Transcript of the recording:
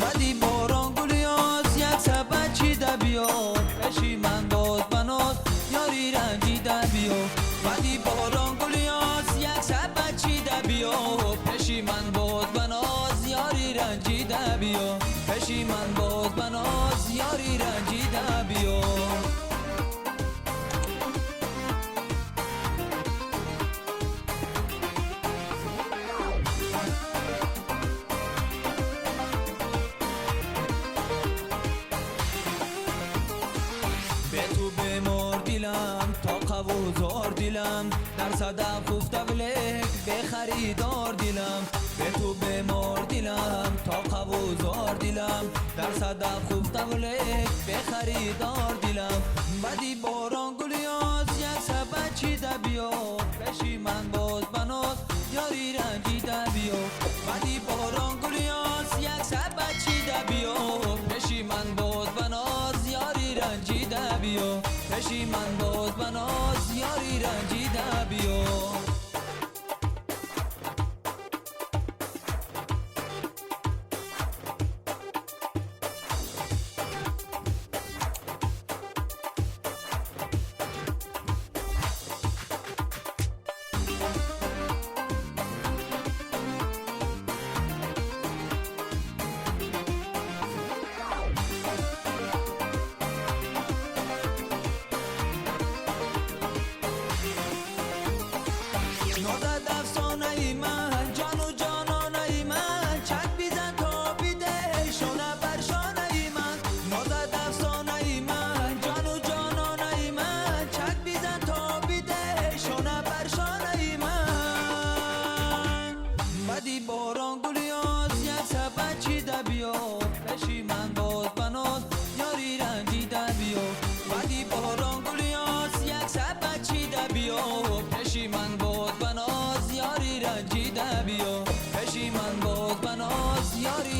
بدی باران گلیاز یک سبت چیده بیا پشی من باز بناز یاری رنجیده بیا بدی باران گلیاز یک سبت چیده بیا پشی من باز بناز یاری رنجیده بیا پشی من باز بناز یاری رنجیده بیا به تو بیمار دیلم تا قوزار دیلم در صدف خفته بلک به خریدار دیلم به تو بیمار دیلم تا قوزار دیلم در صدف خفته بلک به خریدار دیلم بدی باران گلیاز یک سبت چیده بیا پشی من باز بناز یاری رنجیده بیا بدی باران گلیاز یک سبت چیده بیا پشی من باز بناز یاری رنجیده بیا پشی من باز بناز یاری رنجیده بیا نازد افسانه ای من جان و جانانه ای من چک بیزن تا بیده شونه بر شانه ای من نازد افسانه ای من جان و جانانه ای من چک بیزن تا بیده شونه بر شانه ای من بدی باران گلیاز یک سبت چیده بیا پشی من باز بناز یاری رنجیده بیا بدی باران گلیاز یک سبت چیده بیا پشی من باز بناز یاری رنجیده بیا پشی من باز بناز یاری